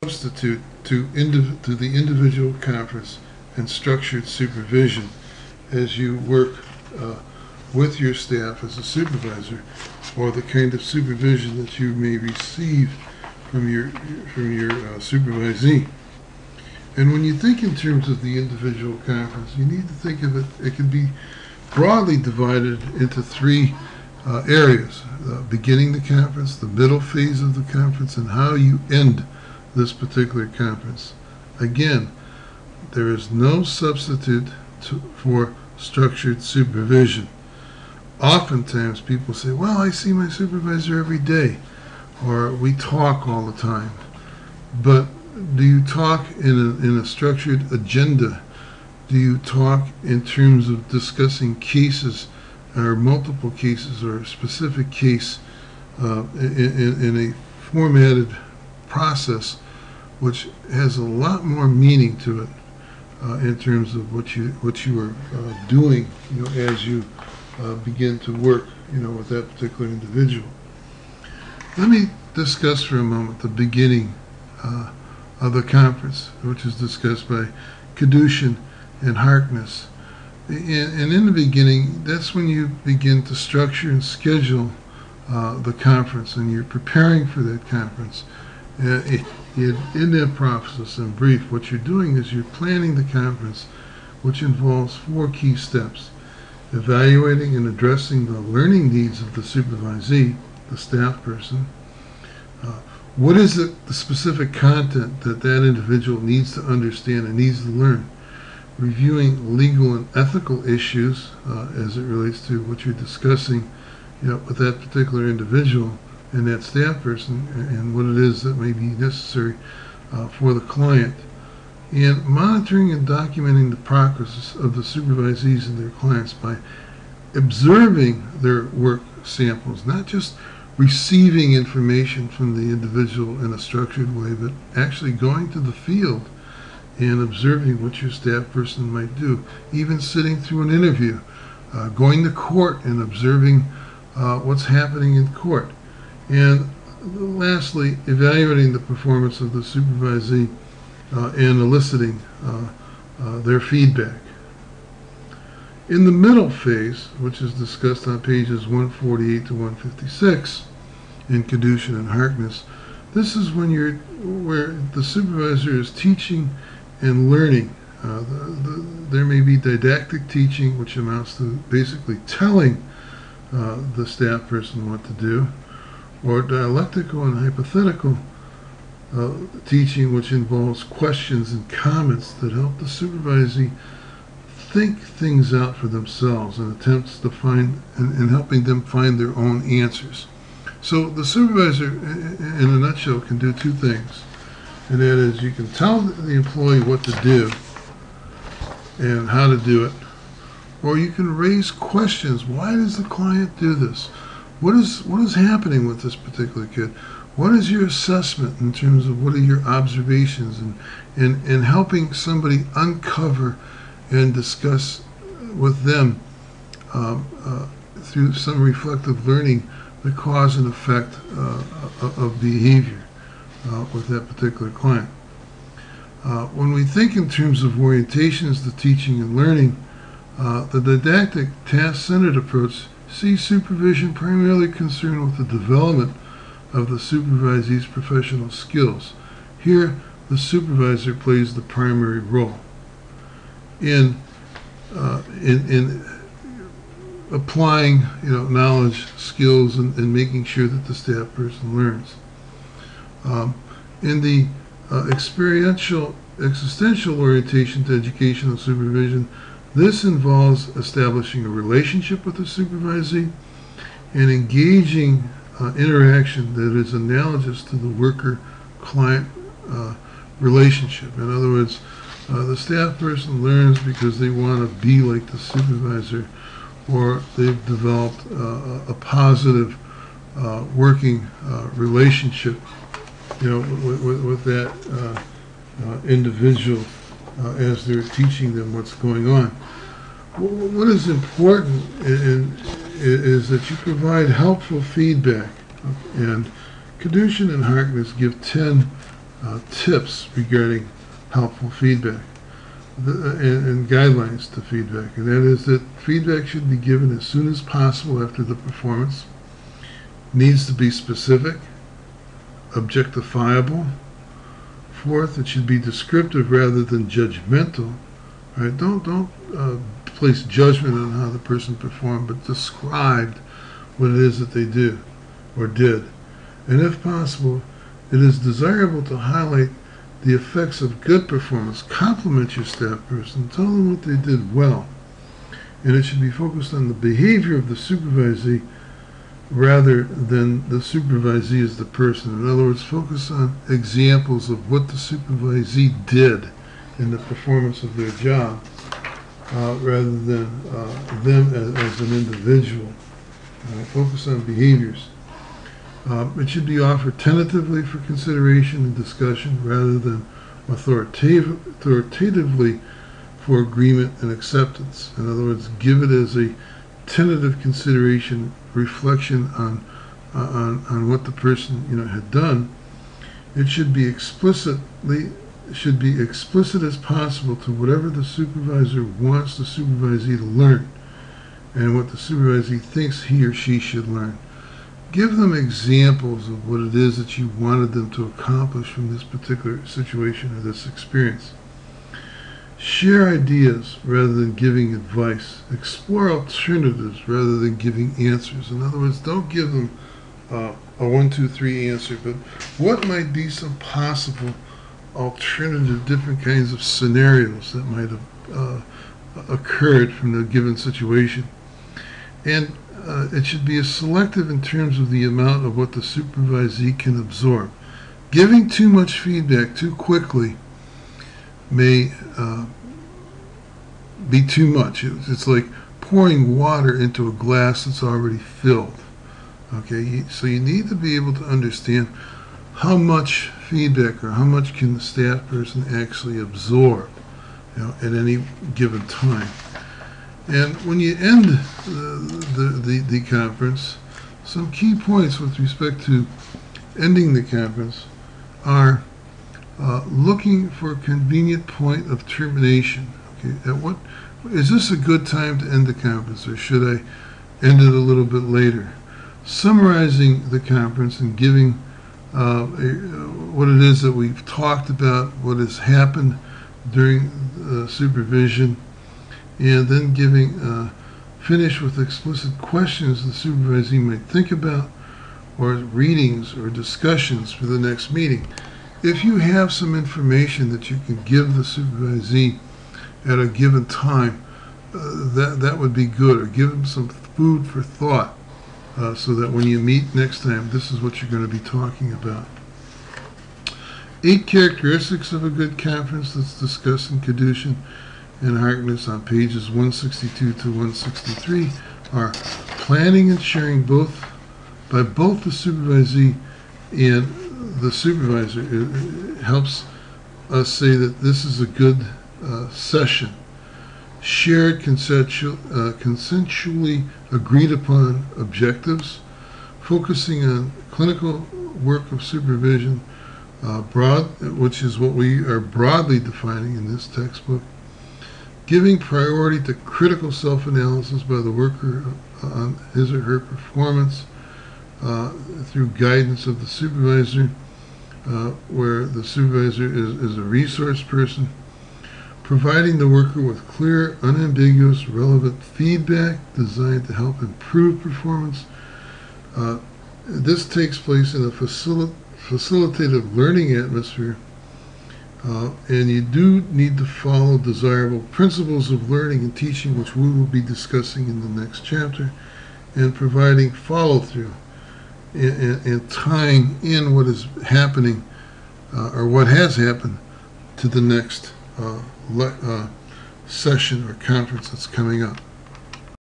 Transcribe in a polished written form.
substitute to the individual conference and structured supervision as you work with your staff as a supervisor, or the kind of supervision that you may receive from your supervisee. And when you think in terms of the individual conference, you need to think of it, it can be broadly divided into three areas: beginning the conference, the middle phase of the conference, and how you end this particular conference. Again, there is no substitute for structured supervision. Oftentimes people say, well, I see my supervisor every day, or we talk all the time. But do you talk in a structured agenda? Do you talk in terms of discussing cases, or multiple cases, or a specific case in a formatted process which has a lot more meaning to it in terms of what you are doing, as you begin to work, with that particular individual. Let me discuss for a moment the beginning of the conference, which is discussed by Kadushin and Harkness. And in the beginning, that's when you begin to structure and schedule the conference, and you're preparing for that conference. In that process, in brief, what you're doing is you're planning the conference, which involves 4 key steps: evaluating and addressing the learning needs of the supervisee, the staff person. What is the specific content that individual needs to understand and needs to learn? Reviewing legal and ethical issues as it relates to what you're discussing, with that particular individual and that staff person, and what it is that may be necessary for the client. And monitoring and documenting the progress of the supervisees and their clients by observing their work samples, not just receiving information from the individual in a structured way, but actually going to the field and observing what your staff person might do, even sitting through an interview, going to court and observing what's happening in court. And lastly, evaluating the performance of the supervisee and eliciting their feedback. In the middle phase, which is discussed on pages 148 to 156 in Kadushin and Harkness, this is where the supervisor is teaching and learning. There may be didactic teaching, which amounts to basically telling the staff person what to do, or dialectical and hypothetical teaching, which involves questions and comments that help the supervisee think things out for themselves and attempts to find and helping them find their own answers. So the supervisor, in a nutshell, can do 2 things, and that is you can tell the employee what to do and how to do it, or you can raise questions. Why does the client do this? What is happening with this particular kid? What is your assessment in terms of what are your observations, and helping somebody uncover and discuss with them through some reflective learning the cause and effect of behavior with that particular client. When we think in terms of orientations to teaching and learning, the didactic task-centered approach sees supervision primarily concerned with the development of the supervisee's professional skills. Here, the supervisor plays the primary role in applying knowledge, skills, and making sure that the staff person learns. In the experiential existential orientation to educational supervision, this involves establishing a relationship with the supervisee and engaging interaction that is analogous to the worker-client relationship. In other words, the staff person learns because they want to be like the supervisor, or they've developed a positive working relationship, with that individual as they're teaching them what's going on. What is important is that you provide helpful feedback, and Kadushin and Harkness give 10 tips regarding helpful feedback and guidelines to feedback, and that is that feedback should be given as soon as possible after the performance, needs to be specific, objectifiable. Fourth, it should be descriptive rather than judgmental. Right? Don't place judgment on how the person performed, but describe what it is that they do or did. And if possible, it is desirable to highlight the effects of good performance. Compliment your staff person. Tell them what they did well. And it should be focused on the behavior of the supervisee rather than the supervisee as the person. In other words, focus on examples of what the supervisee did in the performance of their job rather than them as an individual. Focus on behaviors. It should be offered tentatively for consideration and discussion rather than authoritatively for agreement and acceptance. In other words, give it as a tentative consideration, reflection on what the person had done. It should be explicit as possible to whatever the supervisor wants the supervisee to learn and what the supervisee thinks he or she should learn. Give them examples of what it is that you wanted them to accomplish from this particular situation or this experience. Share ideas rather than giving advice. Explore alternatives rather than giving answers. In other words, don't give them a 1, 2, 3 answer, but what might be some possible alternative, different kinds of scenarios that might have occurred from the given situation. And it should be selective in terms of the amount of what the supervisee can absorb. Giving too much feedback too quickly may be too much. It's like pouring water into a glass that's already filled. Okay, so you need to be able to understand how much feedback or how much can the staff person actually absorb, at any given time. And when you end the conference, some key points with respect to ending the conference are looking for a convenient point of termination. Okay, is this a good time to end the conference, or should I end it a little bit later? Summarizing the conference and giving what it is that we've talked about, what has happened during supervision, and then finish with explicit questions the supervisee might think about, or readings or discussions for the next meeting. If you have some information that you can give the supervisee at a given time, that would be good, or give them some food for thought so that when you meet next time, this is what you're going to be talking about. 8 characteristics of a good conference that's discussed in Kedushin and Harkness on pages 162 to 163 are planning and sharing by both the supervisee and the supervisor. It helps us say that this is a good session. Shared consensually agreed upon objectives, focusing on clinical work of supervision, which is what we are broadly defining in this textbook, giving priority to critical self-analysis by the worker on his or her performance through guidance of the supervisor, where the supervisor is a resource person, providing the worker with clear, unambiguous, relevant feedback designed to help improve performance. This takes place in a facilitative learning atmosphere, and you do need to follow desirable principles of learning and teaching, which we will be discussing in the next chapter, and providing follow-through and tying in what is happening or what has happened to the next session or conference that's coming up.